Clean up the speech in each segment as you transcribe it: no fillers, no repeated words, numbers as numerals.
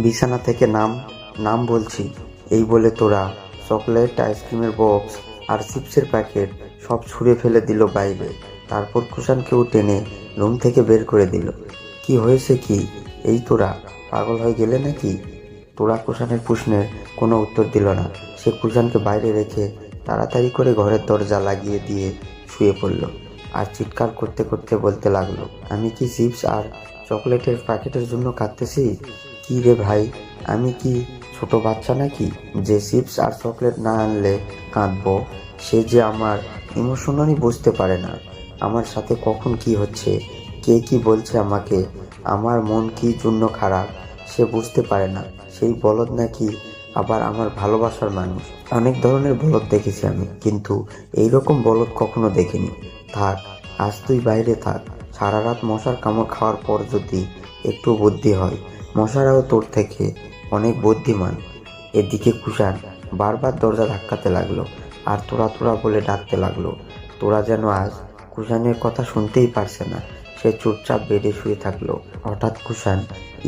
বিছানা থেকে নাম, নাম বলছি। এই বলে তোরা চকলেট, আইসক্রিমের বক্স আর চিপসের প্যাকেট সব ছুঁড়ে ফেলে দিল বাইরে। তারপর কুষাণকেও টেনে রুম থেকে বের করে দিল। কি হয়েছে কি? এই তোরা পাগল হয়ে গেলে নাকি? তোরা কুষাণের প্রশ্নের কোনো উত্তর দিল না। সে কুষাণকে বাইরে রেখে তাড়াতাড়ি করে ঘরের দরজা লাগিয়ে দিয়ে শুয়ে পড়ল। আর চিৎকার করতে করতে বলতে লাগলো, আমি কি চিপস আর চকলেটের প্যাকেটের জন্য কাঁদতেছি? কি রে ভাই, আমি কি ছোট বাচ্চা নাকি যে চিপস আর চকলেট না আনলে কাঁদবো? সে যে আমার ইমোশনালি বুঝতে পারে না আমার সাথে কখন কি হচ্ছে, কে কি বলছে আমাকে, আমার মন কি জন্য খারাপ সে বুঝতে পারে না। সেই বলদ নাকি আবার আমার ভালোবাসার মানুষ। অনেক ধরনের বলদ দেখেছি আমি, কিন্তু এইরকম বলদ কখনো দেখিনি। থাক, আজ তুই বাইরে থাক। সারা রাত মশার কামড় খাওয়ার পর যদি একটু বুদ্ধি হয়, মশারাও তোর থেকে অনেক বুদ্ধিমান। এদিকে কুষাণ বারবার দরজা ধাক্কাতে লাগলো আর তোরা তোরা বলে ডাকতে লাগলো। তোরা যেন আজ কুষাণের কথা শুনতেই পারছে না। সে চুপচাপ বেডে শুয়ে থাকলো। হঠাৎ কুষাণ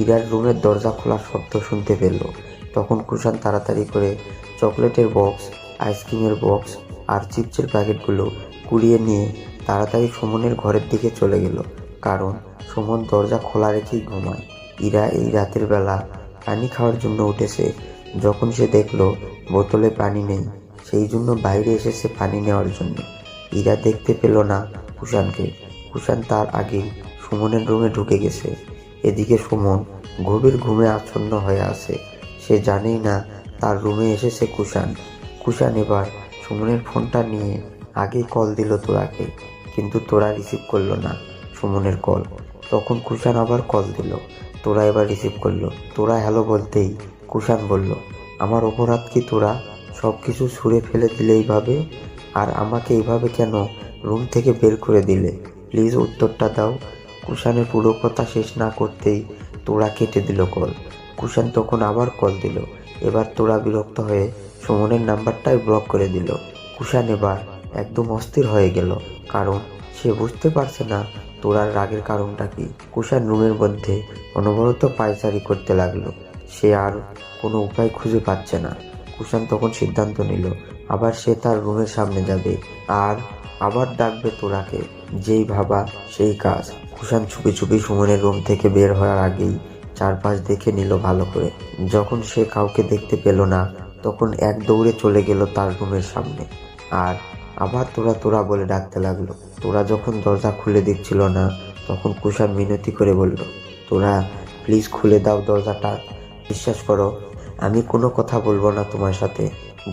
ইরার রুমের দরজা খোলার শব্দ শুনতে পেল। তখন কুষাণ তাড়াতাড়ি করে চকলেটের বক্স, আইসক্রিমের বক্স আর চিপসের প্যাকেটগুলো কুড়িয়ে নিয়ে তাড়াতাড়ি সুমনের ঘরের দিকে চলে গেল। কারণ সুমন দরজা খোলা রেখেই ঘুমায়। ইরা এই রাতের বেলা পানি খাওয়ার জন্য উঠেছে। যখন সে দেখলো বোতলে পানি নেই, সেই জন্য বাইরে এসেছে পানি নেওয়ার জন্য। ইরা দেখতে পেল না কুষাণকে। কুষাণ তার আগেই সুমনের রুমে ঢুকে গেছে। এদিকে সুমন গভীর ঘুমে আচ্ছন্ন হয়ে আছে। সে জানেই না তার রুমে এসেছে কুষাণ। কুষাণ এবার সুমনের ফোনটা নিয়ে আগেই কল দিল তোরাকে, কিন্তু তোরা রিসিভ করলো না সুমনের কল। তখন কুষাণ আবার কল দিল, তোরা এবার রিসিভ করলো। তোরা হ্যালো বলতেই কুষাণ বলল, আমার অপরাধ কি? তোরা সব কিছু ছুঁড়ে ফেলে দিলে এইভাবে, আর আমাকে এইভাবে কেন রুম থেকে বের করে দিলে? প্লিজ উত্তরটা দাও। কুষাণের পুরো কথা শেষ না করতেই তোরা কেটে দিল কল। কুষাণ তখন আবার কল দিল। এবার তোরা বিরক্ত হয়ে সুমনের নাম্বারটাই ব্লক করে দিল। কুষাণ এবার একদম অস্থির হয়ে গেল, কারণ সে বুঝতে পারছে না তোরার রাগের কারণটা কি। কুষাণ রুমের মধ্যে অনবরত পায়চারি করতে লাগলো। সে আর কোনো উপায় খুঁজে পাচ্ছে না। কুষাণ তখন সিদ্ধান্ত নিল, আবার সে তার রুমের সামনে যাবে আর আবার ডাকবে তোরাকে। যেই ভাবা সেই কাজ। কুষাণ চুপি চুপি সুমনের রুম থেকে বের হওয়ার আগেই চারপাশ দেখে নিল ভালো করে। যখন সে কাউকে দেখতে পেল না, তখন এক দৌড়ে চলে গেল তার রুমের সামনে আর আবার তোরা তোরা বলে ডাকতে লাগলো। তোরা যখন দরজা খুলে দিচ্ছিল না, তখন কুষাণ মিনতি করে বলল, তোরা প্লিজ খুলে দাও দরজাটা। বিশ্বাস করো, আমি কোনো কথা বলবো না তোমার সাথে,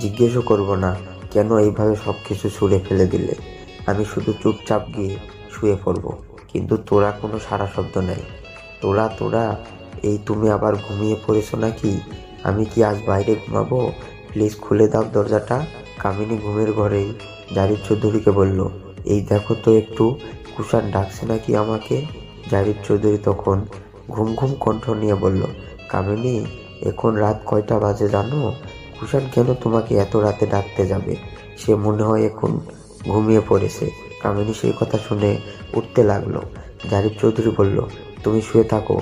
জিজ্ঞেসও করবো না কেন এইভাবে সব কিছু ছুঁড়ে ফেলে দিলে। আমি শুধু চুপচাপ গিয়ে শুয়ে পড়বো। কিন্তু তোরা কোনো সাড়া শব্দ নেই। তোরা তোরা এই তুমি আবার ঘুমিয়ে পড়েছো নাকি? আমি কি আজ বাইরে ঘুমাবো? প্লিজ খুলে দাও দরজাটা। কামিনী ঘুমের ঘরেই জারিফ চৌধুরীকে বলল, এই দেখো তো একটু, কুষাণ ডাকছে নাকি আমাকে। জারিফ চৌধুরী তখন ঘুম ঘুম কণ্ঠ নিয়ে বলল, কামিনী, এখন রাত কয়টা বাজে জানো? কুষাণ কেন তোমাকে এত রাতে ডাকতে যাবে? সে মনে হয় এখন ঘুমিয়ে পড়েছে। কামিনী সেই কথা শুনে উঠতে লাগলো। জারিফ চৌধুরী বলল, তুমি শুয়ে থাকো,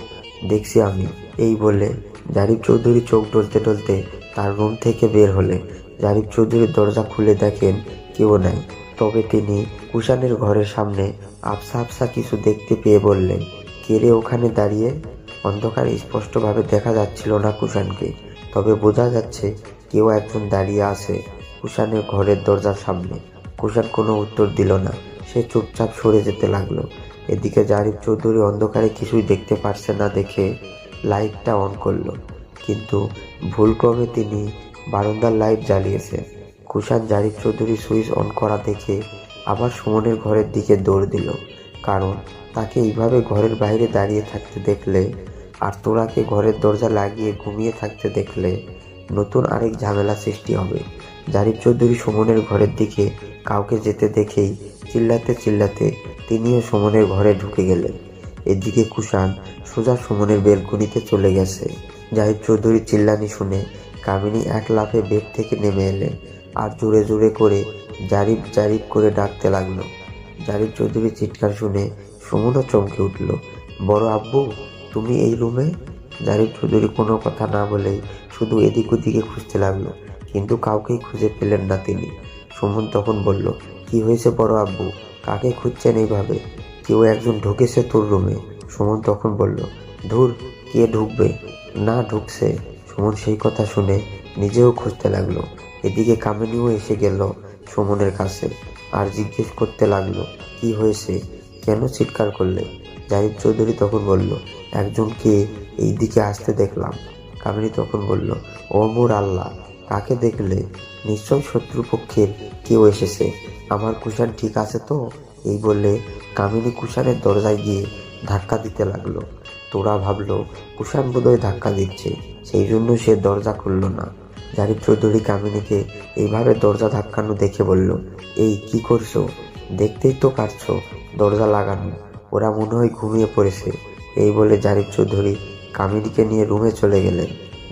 দেখছি আমি। এই বলে জারিফ চৌধুরী চোখ ডলতে ডলতে তার রুম থেকে বের হলে জারিফ চৌধুরীর দরজা খুলে দেখেন কেউ নাই। তবে তিনি কুষাণের ঘরের সামনে আবছা আবছা কিছু দেখতে পেয়ে বললেন, কে রে ওখানে দাঁড়িয়ে? অন্ধকারে স্পষ্টভাবে দেখা যাচ্ছিল না কুষাণকে, তবে বোঝা যাচ্ছে কেউ একজন দাঁড়িয়ে আছে কুষাণের ঘরের দরজার সামনে। কুষাণ কোনো উত্তর দিল না। সে চুপচাপ সরে যেতে লাগলো। এদিকে জারিফ চৌধুরী অন্ধকারে কিছুই দেখতে পারছে না দেখে লাইটটা অন করলো, কিন্তু ভুলক্রমে তিনি বারান্দার লাইট জ্বালিয়েছে। কুষাণ জারিফ চৌধুরী সুইচ অন করা দেখে আবার সুমনের ঘরের দিকে দৌড় দিল, কারণ তাকে এইভাবে ঘরের বাইরে দাঁড়িয়ে থাকতে দেখলে আর তোরাকে ঘরের দরজা লাগিয়ে ঘুমিয়ে থাকতে দেখলে নতুন আরেক ঝামেলা সৃষ্টি হবে। জারিফ চৌধুরী সুমনের ঘরের দিকে কাউকে যেতে দেখেই চিল্লাতে চিল্লাতে তিনিও সুমনের ঘরে ঢুকে গেলেন। এদিকে কুষাণ সোজা সুমনের বেলকনিতে চলে গেছে। জারিফ চৌধুরী চিল্লানি শুনে কামিনী এক লাফে বেড থেকে নেমে এলেন আর জোরে জোরে করে জারিফ জারিফ করে ডাকতে লাগলো। জারিফ চৌধুরীর চিৎকার শুনে সুমনও চমকে উঠল। বড় আব্বু, তুমি এই রুমে? জারিফ চৌধুরী কোনো কথা না বলেই শুধু এদিক ওদিকে খুঁজতে লাগলো, কিন্তু কাউকেই খুঁজে পেলেন না তিনি। সুমন তখন বলল, কি হয়েছে বড় আব্বু, কাকে খুঁজছেন এইভাবে? কেউ একজন ঢুকেছে তোর রুমে। সুমন তখন বলল, ধুর, কে ঢুকবে? না ঢুকছে। সুমন সেই কথা শুনে নিজেও খুঁজতে লাগলো। এদিকে কামিনীও এসে গেল সুমনের কাছে আর জিজ্ঞেস করতে লাগলো, কি হয়েছে, কেন চিৎকার করলে? জারিফ চৌধুরী তখন বলল, একজনকে এই দিকে আসতে দেখলাম। কামিনী তখন বলল, ও মোর আল্লাহ, কাকে দেখলে? নিশ্চয় শত্রুপক্ষের কেউ এসেছে। আমার কুষাণ ঠিক আছে তো? এই বলে কামিনী কুষাণের দরজায় গিয়ে ধাক্কা দিতে লাগলো। তোরা ভাবলো কুষাণ বোধহয় ধাক্কা দিচ্ছে, সেই জন্য সে দরজা খুলল না। জারিফ চৌধুরী কামিনীকে এইভাবে দরজা ধাক্কানো দেখে বলল, এই কি করছো? দেখতেই তো পারছো দরজা লাগানো, ওরা মনে হয় ঘুমিয়ে পড়েছে। এই বলে জারিফ চৌধুরী কামিনীকে নিয়ে রুমে চলে গেলেন।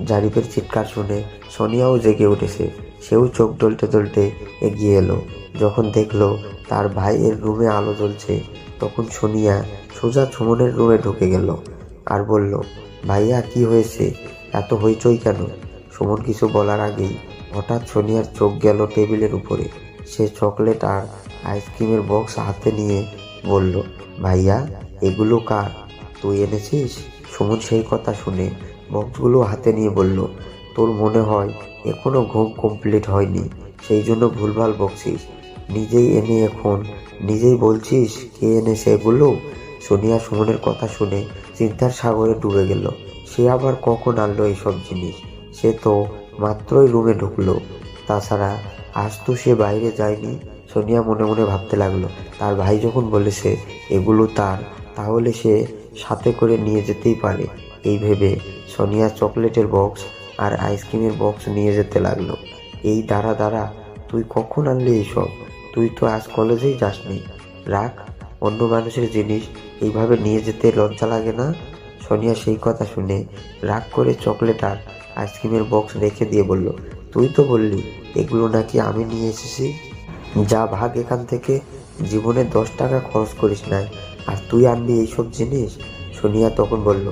জারিফের চিৎকার শুনে সোনিয়াও জেগে উঠেছে। সেও চোখ ডলতে ডলতে এগিয়ে এলো। যখন দেখলো তার ভাইয়ের রুমে আলো জ্বলছে, তখন সোনিয়া সোজা সুমনের রুমে ঢুকে গেল আর বলল, ভাইয়া কি হয়েছে, এত হইচই কেন? সুমন কিছু বলার আগেই হঠাৎ সোনিয়ার চোখ গেল টেবিলের উপরে। সে চকলেট আর আইসক্রিমের বক্স হাতে নিয়ে বলল, ভাইয়া এগুলো কার, তুই এনেছিস? সুমন সেই কথা শুনে বক্সগুলো হাতে নিয়ে বলল, তোর মনে হয় এখনো ঘুম কমপ্লিট হয়নি, সেই জন্য ভুলভাল বকছিস। নিজেই এনে এখন নিজেই বলছিস কে এনেছে এগুলো? সোনিয়া সুমনের কথা শুনে চিন্তার সাগরে ডুবে গেল। সে আবার কখন আনলো এইসব জিনিস? সে তো মাত্রই রুমে ঢুকলো, তাছাড়া আজ তো সে বাইরে যায়নি। সোনিয়া মনে মনে ভাবতে লাগলো, তার ভাই যখন বলেছে এগুলো তার, তাহলে সে সাথে করে নিয়ে যেতেই পারে। এই ভেবে সোনিয়া চকলেটের বক্স আর আইসক্রিমের বক্স নিয়ে যেতে লাগলো। এই দাঁড়া দাঁড়া, তুই কখন আনলি এইসব? তুই তো আজ কলেজেই যাসনি। রাখ, অন্য মানুষের জিনিস এইভাবে নিয়ে যেতে লজ্জা লাগে না? সোনিয়া সেই কথা শুনে রাগ করে চকলেট আর আইসক্রিমের বক্স রেখে দিয়ে বলল, তুই তো বললি এগুলো নাকি আমি নিয়ে এসেছি। যা ভাগ এখান থেকে, জীবনে 10 টাকা খরচ করিস নাই, আর তুই আনবি এইসব জিনিস? সোনিয়া তখন বলল,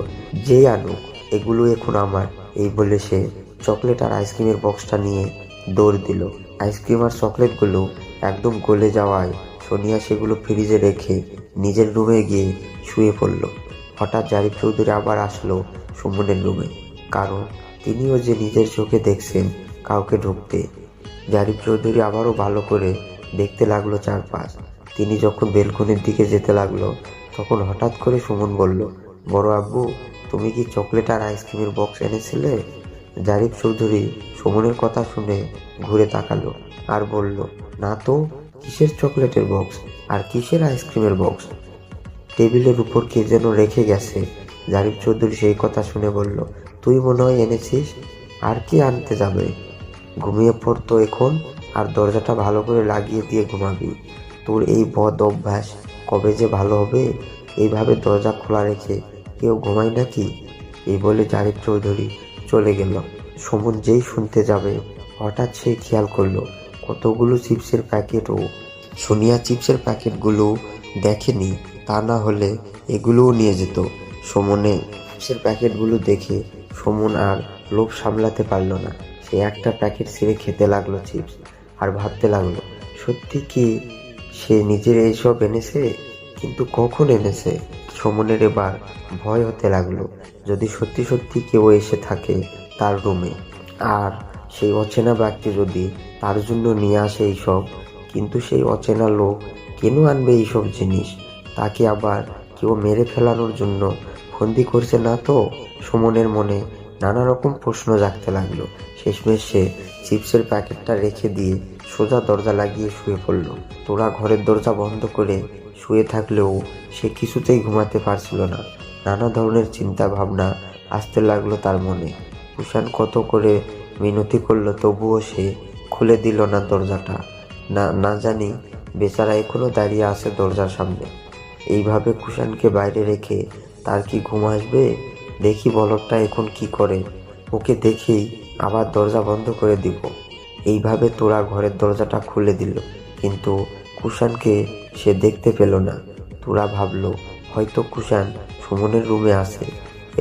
যেই আনুক, এগুলো এখন আমার। এই বলে সে চকলেট আর আইসক্রিমের বক্সটা নিয়ে দৌড় দিল। আইসক্রিম আর চকলেটগুলো একদম গলে যাওয়ায় সোনিয়া সেগুলো ফ্রিজে রেখে নিজের রুমে গিয়ে শুয়ে পড়ল। হঠাৎ জারিফ চৌধুরী আবার আসলো সুমনের রুমে, কারণ তিনিও যে নিজের চোখে দেখছেন কাউকে ঢুকতে। জারিফ চৌধুরী আবারও ভালো করে দেখতে লাগলো চারপাশ। তিনি যখন বেলকনির দিকে যেতে লাগলো, তখন হঠাৎ করে সুমন বলল, বড় আব্বু, তুমি কি চকলেট আর আইসক্রিমের বক্স এনেছিলে? জারিফ চৌধুরী সুমনের কথা শুনে ঘুরে তাকালো আর বলল, না তো, কিসের চকলেটের বক্স আর কিসের আইসক্রিমের বক্স? টেবিলের উপর কে যেন রেখে গেছে। জারিফ চৌধুরী সেই কথা শুনে বলল, তুই মনে হয় এনেছিস, আর কি আনতে যাবে? ঘুমিয়ে পড়তো এখন, আর দরজাটা ভালো করে লাগিয়ে দিয়ে ঘুমাবি। তোর এই বদ অভ্যাস কবে যে ভালো হবে? এইভাবে দরজা খোলা রেখে কেউ ঘুমায় নাকি? এই বলে জারিফ চৌধুরী চলে গেল। সুমন যেই শুনতে যাবে, হঠাৎ সে খেয়াল করলো কতগুলো চিপসের প্যাকেটও। সোনিয়া চিপসের প্যাকেটগুলো দেখেনি, তা না হলে এগুলোও নিয়ে যেত। চিপসের প্যাকেটগুলো দেখে সুমন আর লোভ সামলাতে পারল না। সে একটা প্যাকেট ছিঁড়ে খেতে লাগলো চিপস, আর ভাবতে লাগলো, সত্যি কি সে নিজের এইসব এনেছে? কিন্তু কখন এনেছে? সুমনের এবার ভয় হতে লাগলো, যদি সত্যি সত্যি কেউ এসে থাকে তার রুমে, আর সেই অচেনা ব্যক্তি যদি তার জন্য নিয়ে আসে এইসব, কিন্তু সেই অচেনা লোক কেন আনবে এইসব জিনিস? তাকে আবার কেউ মেরে ফেলানোর জন্য ফন্দি করছে না তো? সুমনের মনে নানা রকম প্রশ্ন জাগতে লাগলো। শেষমেশ সে চিপসের প্যাকেটটা রেখে দিয়ে সোজা দরজা লাগিয়ে শুয়ে পড়ল। তোরা ঘরের দরজা বন্ধ করে শুয়ে থাকলেও সে কিছুতেই ঘুমাতে পারছিল না। নানা ধরনের চিন্তা ভাবনা আসতে লাগলো তার মনে। কুষাণ কত করে মিনতি করলো, তবুও সে খুলে দিল না দরজাটা। না জানি বেচারা এখনো দাঁড়িয়ে আছে দরজার সামনে। এইভাবে কুষাণকে বাইরে রেখে তার কি ঘুম আসবে? দেখি বলদটা এখন কি করে, ওকে দেখেই আবার দরজা বন্ধ করে দিব। এইভাবে তোরা ঘরের দরজাটা খুলে দিল, কিন্তু কুষাণকে সে দেখতে পেল না। তোরা ভাবলো হয়তো কুষাণ সুমনের রুমে আছে।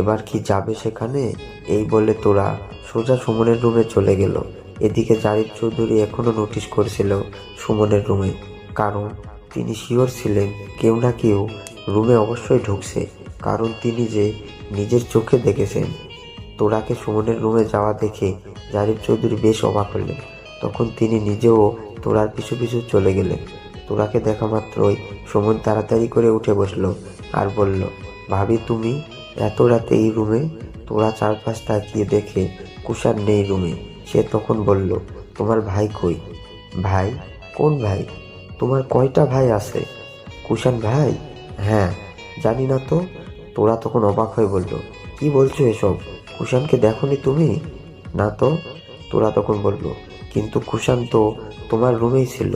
এবার কি যাবে সেখানে? এই বলে তোরা সোজা সুমনের রুমে চলে গেল। এদিকে জারিফ চৌধুরী এখনো নোটিশ করছিল সুমনের রুমে, কারণ তিনি শিওর ছিলেন কেউ না কেউ রুমে অবশ্যই ঢুকছে, কারণ তিনি যে নিজের চোখে দেখেছেন। তোরাকে সুমনের রুমে যাওয়া দেখে জারিফ চৌধুরী বেশ অবাক হলেন। তখন তিনি নিজেও তোরার পিছু পিছু চলে গেলেন। তোরাকে দেখা মাত্রই সুমন তাড়াতাড়ি করে উঠে বসলো আর বলল, ভাবি তুমি এত রাতে এই রুমে? তোরা চারপাশ তাকিয়ে দেখে কুষাণ নেই রুমে। সে তখন বলল, তোমার ভাই কই? ভাই? কোন ভাই? তোমার কয়টা ভাই আছে? কুষাণ ভাই? হ্যাঁ। জানি না তো। তোরা তখন অবাক হয়ে বলল, কি বলছো এসব? কুষাণকে দেখোনি তুমি? না তো। তোরা তখন বলল, কিন্তু কুষাণ তো তোমার রুমেই ছিল।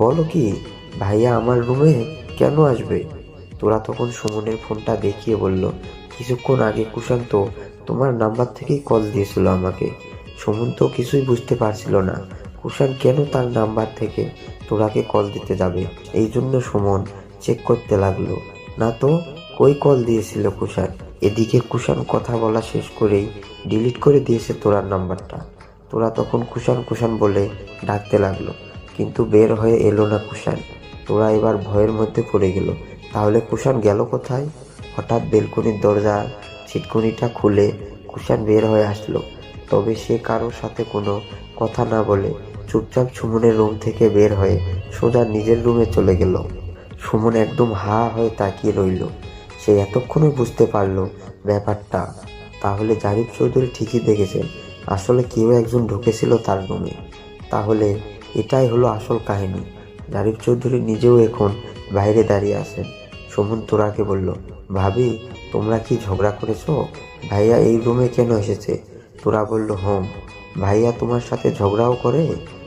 বলো কি? ভাইয়া আমার রুমে কেন আসবে? তোরা তখন সুমনের ফোনটা দেখিয়ে বলল, কিছুক্ষণ আগে কুষাণ তো তোমার নাম্বার থেকেই কল দিয়েছিল আমাকে। সুমন তো কিছুই বুঝতে পারছিল না কুষাণ কেন তার নাম্বার থেকে তোরাকে কল দিতে যাবে। এই জন্য সুমন চেক করতে লাগলো। না তো, কই কল দিয়েছিল কুষাণ? এদিকে কুষাণ কথা বলা শেষ করেই ডিলিট করে দিয়েছে তোরার নাম্বারটা। তোরা তখন কুষাণ কুষাণ বলে ডাকতে লাগলো, কিন্তু বের হয়ে এলো না কুষাণ। তোরা এবার ভয়ের মধ্যে পড়ে গেল। তাহলে কুষাণ গেল কোথায়? হঠাৎ বেলকনির দরজা ছিটকুনিটা খুলে কুষাণ বের হয়ে আসলো। তবে সে কারোর সাথে কোনো কথা না বলে চুপচাপ সুমনের রুম থেকে বের হয়ে সোজা নিজের রুমে চলে গেল। সুমন একদম হা হয়ে তাকিয়ে রইল। সে এতক্ষণে বুঝতে পারলো ব্যাপারটা। তাহলে জারিফ চৌধুরী ঠিকই দেখেছেন, আসলে কেউ একজন ঢুকেছিল তার রুমে। তাহলে এটাই হলো আসল কাহিনী। জারিফ চৌধুরী নিজেও এখন বাইরে দাঁড়িয়ে আছেন। সুমন তোরাকে বলল, ভাবি তোমরা কি ঝগড়া করেছো? ভাইয়া এই রুমে কেন এসেছে? তোরা বলল, হোম। ভাইয়া তোমার সাথে ঝগড়াও করে?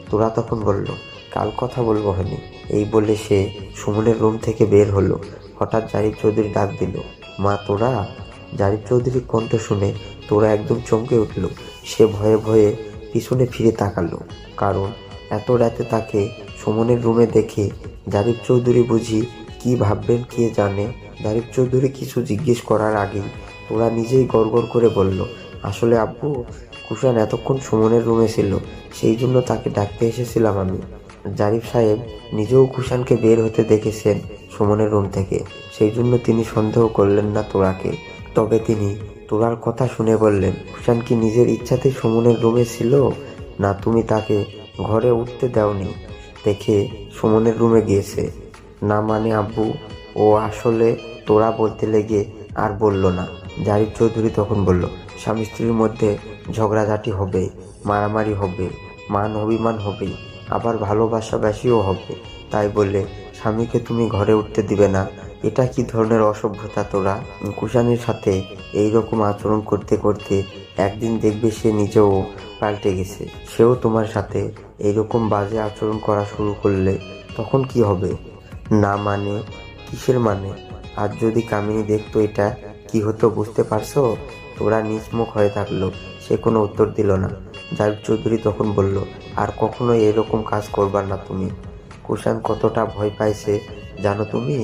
তোরা তখন বলল, কাল কথা বলবো হয়নি। এই বলে সে সুমনের রুম থেকে বের হলো। হঠাৎ জারিফ চৌধুরী ডাক দিল, মা তোরা। জারিফ চৌধুরীর কণ্ঠ শুনে তোরা একদম চমকে উঠল। সে ভয়ে ভয়ে পিছনে ফিরে তাকালো, কারণ এত রাতে তাকে সুমনের রুমে দেখে জারিফ চৌধুরী বুঝি কি ভাববেন কে জানে। জারিফ চৌধুরী কিছু জিজ্ঞেস করার আগেই তোরা নিজেই গড়গড় করে বলল, আসলে আব্বু, কুষাণ এতক্ষণ সুমনের রুমে ছিল, সেই জন্য তাকে ডাকতে এসেছিলাম আমি। জারিফ সাহেব নিজেও কুষাণকে বের হতে দেখেছেন সুমনের রুম থেকে, সেই জন্য তিনি সন্দেহ করলেন না তোরাকে। তবে তিনি তোরার কথা শুনে বললেন, কুষাণ কি নিজের ইচ্ছাতেই সুমনের রুমে ছিল, না তুমি তাকে ঘরে উঠতে দাওনি দেখে সুমনের রুমে গিয়েছে? না মানে আব্বু, ও আসলে। তোরা বলতে লেগে আর বলল না। জারিফ চৌধুরী তখন বলল, স্বামী স্ত্রীর মধ্যে ঝগড়াঝাটি হবে, মারামারি হবে, মান অভিমান হবে, আবার ভালোবাসাবাসিও হবে। তাই বলে স্বামীকে তুমি ঘরে উঠতে দিবে না? এটা কি ধরনের অসভ্যতা তোরা? কুষাণের সাথে এইরকম আচরণ করতে করতে একদিন দেখবে সে নিজেও পাল্টে গেছে। সেও তোমার সাথে এইরকম বাজে আচরণ করা শুরু করলে তখন কি হবে? না মানে? কিসের মানে? আর যদি কামিনী দেখতো এটা কি হতো বুঝতে পারছো? তোরা নিচমুখ হয়ে থাকলো। সে কোনো উত্তর দিল না। জারিফ চৌধুরী তখন বলল, আর কখনোই এরকম কাজ করবার না তুমি। কুষাণ কতটা ভয় পাইছে জানো তুমি?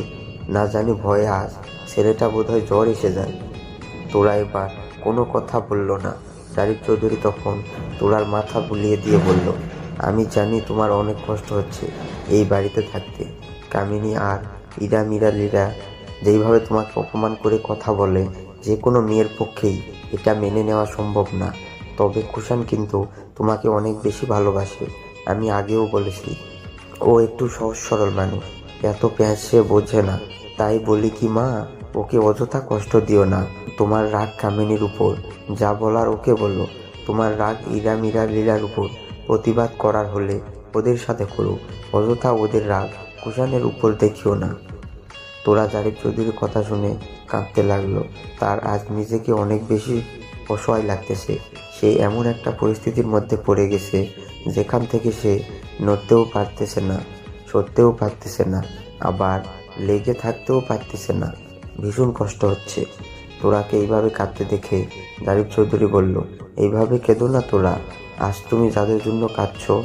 না জানি ভয়ে আজ ছেলেটা বোধহয় জ্বর এসে যায়। তোরা এবার কোনো কথা বলল না। জারিফ চৌধুরী তখন তোরার মাথা বুলিয়ে দিয়ে বলল, আমি জানি তোমার অনেক কষ্ট হচ্ছে এই বাড়িতে থাকতে। কামিনী আর ইরা মিরালিরা যেইভাবে তোমাকে অপমান করে কথা বলে, যে কোনো মেয়ের পক্ষেই এটা মেনে নেওয়া সম্ভব না। তবে কুষাণ কিন্তু তোমাকে অনেক বেশি ভালোবাসে। আমি আগেও বলেছি, ও একটু সহজ সরল মানুষ, এত প্যাঁচ সে বোঝে না। তাই বলি কি মা, ওকে অযথা কষ্ট দিও না। তোমার রাগ কামিনীর উপর, যা বলার ওকে বলো। তোমার রাগ ইরা মিরা লীলার উপর, প্রতিবাদ করার হলে ওদের সাথে করো, অযথা ওদের রাগ কুষাণের উপর দেখিও না। তোরা জারিফ চৌধুরীর কথা শুনে কাঁদতে লাগলো। তার আজ নিজেকে অনেক বেশি অসহায় লাগতেছে। সে এমন একটা পরিস্থিতির মধ্যে পড়ে গেছে যেখান থেকে সে নড়তেও পারতেছে না, সরতেও পারতেছে না, আবার লেগে থাকতেও পারতেছে না। ভীষণ কষ্ট হচ্ছে। তোরাকে এইভাবে কাঁদতে দেখে জারিফ চৌধুরী বলল, এইভাবে কেঁদো না তোরা। আজ তুমি যাদের জন্য কাঁদছো,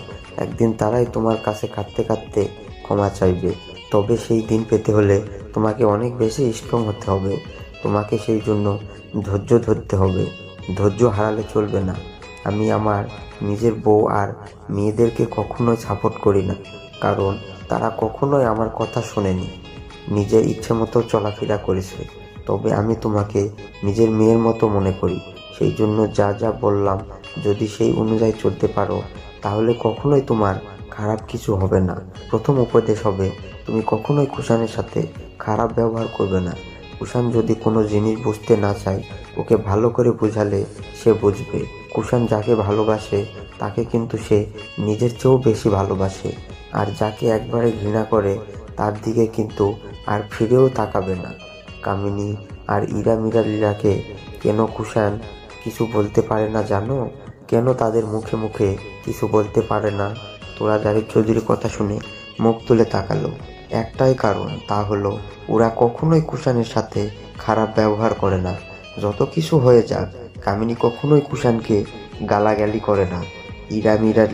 একদিন তারাই তোমার কাছে কাঁদতে কাঁদতে ক্ষমা চাইবে। তবে সেই দিন পেতে হলে তোমাকে অনেক বেশি স্ট্রং হতে হবে। তোমাকে সেই জন্য ধৈর্য ধরতে হবে, ধৈর্য হারালে চলবে না। আমি আমার নিজের বউ আর মেয়েদেরকে কখনোই সাপোর্ট করি না, কারণ তারা কখনোই আমার কথা শোনেনি, নিজের ইচ্ছে মতো চলাফেরা করেছে। তবে আমি তোমাকে নিজের মেয়ের মতো মনে করি, সেই জন্য যা যা বললাম যদি সেই অনুযায়ী চলতে পারো তাহলে কখনোই তোমার খারাপ কিছু হবে না। প্রথম উপদেশ হবে, তুমি কখনোই কুষাণের সাথে খারাপ ব্যবহার করবে না। কুষাণ যদি কোনো জিনিস বুঝতে না চায়, ওকে ভালো করে বোঝালে সে বুঝবে। কুষাণ যাকে ভালোবাসে তাকে কিন্তু সে নিজের চেয়েও বেশি ভালোবাসে, আর যাকে একবারে ঘৃণা করে তার দিকে কিন্তু আর ফিরেও তাকাবে না। কামিনী আর লীলাকে কেন কুষাণ কিছু বলতে পারে না জানো? কেন তাদের মুখে মুখে কিছু বলতে পারে না? তোরা জারিফ চৌধুরীর কথা শুনে মুখ তুলে তাকালো। একটাই কারণ, তা হলো ওরা কখনোই কুষাণের সাথে খারাপ ব্যবহার করে না। যত কিছু হয়ে যাক, কামিনী কখনোই কুষাণকে গালাগালি করে না।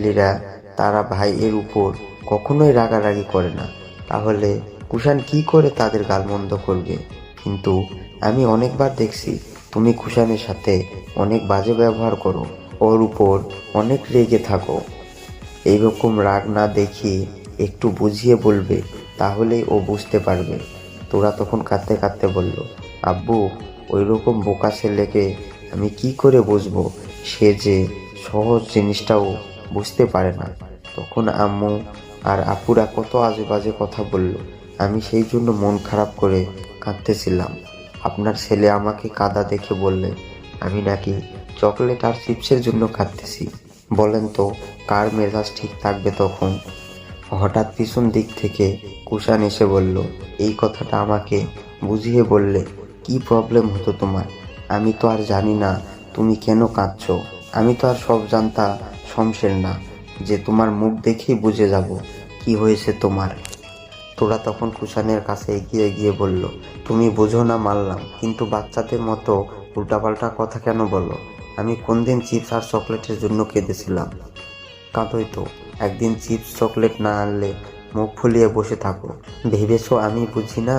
লীরা তারা ভাইয়ের উপর কখনোই রাগারাগি করে না। তাহলে কুষাণ কি করে তাদের গালমন্দ করবে? কিন্তু আমি অনেকবার দেখছি তুমি কুষাণের সাথে অনেক বাজে ব্যবহার করো, ওর উপর অনেক রেগে থাকো। এইরকম রাগ না দেখিয়ে একটু বুঝিয়ে বলবে, তাহলেই ও বুঝতে পারবে। তোরা তখন কাঁদতে কাঁদতে বলল, আব্বু ওই রকম বোকা ছেলেকে আমি কি করে বুঝবো, সে যে সহজ জিনিসটাও বুঝতে পারে না। তখন আম্মু আর আপুরা কত আজে বাজে কথা বলল, আমি সেই জন্য মন খারাপ করে কাঁদতেছিলাম। আপনার ছেলে আমাকে কাঁদা দেখে বললে আমি নাকি চকলেট আর চিপসের জন্য কাঁদতেছি। বলেন তো কার মেজাজ ঠিক থাকবে তখন? হঠাৎ পিছন দিক থেকে কুষাণ এসে বলল, এই কথাটা আমাকে বুঝিয়ে বললে কি প্রবলেম হতো তোমার? আমি তো আর জানি না তুমি কেন কাঁদছো। আমি তো আর সব জানতা শমশের না, যে তোমার মুখ দেখেই বুঝে যাব কি হয়েছে তোমার। তোরা তখন কুষাণের কাছে এগিয়ে গিয়ে বলল, তুমি বোঝো না মানলাম, কিন্তু বাচ্চাদের মতো উল্টাপাল্টা কথা কেন বলো? আমি কোন দিন চিপস আর চকলেটের জন্য কেঁদেছিলাম? কাঁদোই তো, একদিন চিপস চকলেট না আনলে মুখ ফুলিয়ে বসে থাকো। ভেবেছো আমি বুঝি না?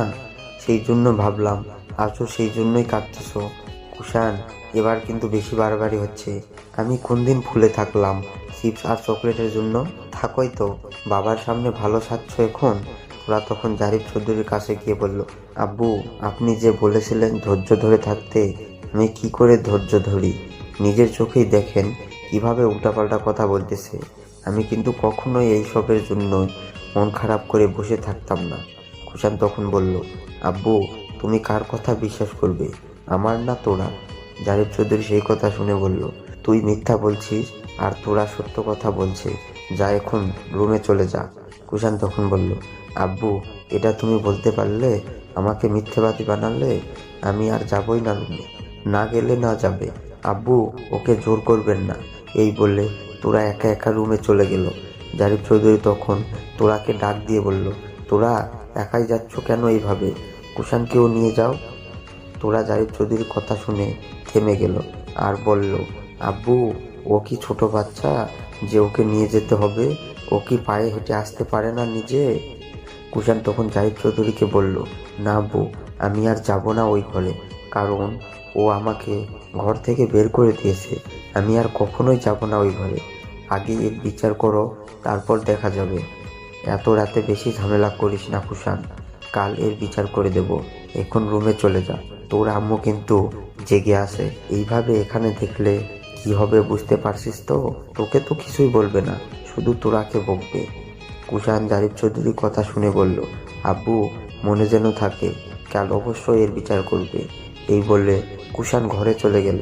সেই জন্য ভাবলাম আজও সেই জন্যই কাঁদতেছো। কুষাণ, এবার কিন্তু বেশি বাড়াবাড়ি হচ্ছে। আমি কোন দিন ফুলে থাকলাম চিপস আর চকলেটের জন্য? থাকোই তো, বাবার সামনে ভালো সাজছো এখন। ওরা তখন জারিফ চৌধুরীর কাছে গিয়ে বলল, আব্বু আপনি যে বলেছিলেন ধৈর্য ধরে থাকতে, আমি কি করে ধৈর্য ধরি? নিজের চোখেই দেখেন কিভাবে উল্টাপাল্টা কথা বলতেছে। আমি কিন্তু কখনোই এইসবের জন্য মন খারাপ করে বসে থাকতাম না। কুষাণ তখন বলল, আব্বু তুমি কার কথা বিশ্বাস করবে, আমার না তোরা? জারিফ চৌধুরী সেই কথা শুনে বলল, তুই মিথ্যা বলছিস আর তোরা সত্য কথা বলছে, যা এখন রুমে চলে যা। কুষাণ তখন বলল, আব্বু এটা তুমি বলতে পারলে? আমাকে মিথ্যেবাদী বানালে? আমি আর যাবই না রুমে, না গেলে না যাবে। আব্বু ওকে জোর করবেন না। এই বলে তোরা একা একা রুমে চলে গেল। জারিফ চৌধুরী তখন তোরাকে ডাক দিয়ে বলল, তোরা একাই যাচ্ছ কেন এইভাবে? কুষাণকেও নিয়ে যাও। তোরা জারিফ চৌধুরীর কথা শুনে থেমে গেল আর বলল, আব্বু ও কি ছোট বাচ্চা যে ওকে নিয়ে যেতে হবে? ও কি পায়ে হেঁটে আসতে পারে না নিজে? কুষাণ তখন জাহিদ চৌধুরীকে বলল, না আব্বু আমি আর যাব না ওই ঘরে, কারণ ও আমাকে ঘর থেকে বের করে দিয়েছে। আমি আর কখনোই যাব না ওই ঘরে। আগে এর বিচার করো, তারপর দেখা যাবে। এত রাতে বেশি ঝামেলা করিস না কুষাণ, কাল এর বিচার করে দেব। এখন রুমে চলে যা, তোর আম্মু কিন্তু জেগে আছে। এইভাবে এখানে দেখলে কি হবে বুঝতে পারছিস তো? তোকে তো কিছুই বলবে না, শুধু তোরাকে বকবে। কুষাণ জারিফ চৌধুরীর কথা শুনে বলল, আব্বু মনে যেন থাকে, কাল অবশ্যই এর বিচার করবে। এই বলে কুষাণ ঘরে চলে গেল।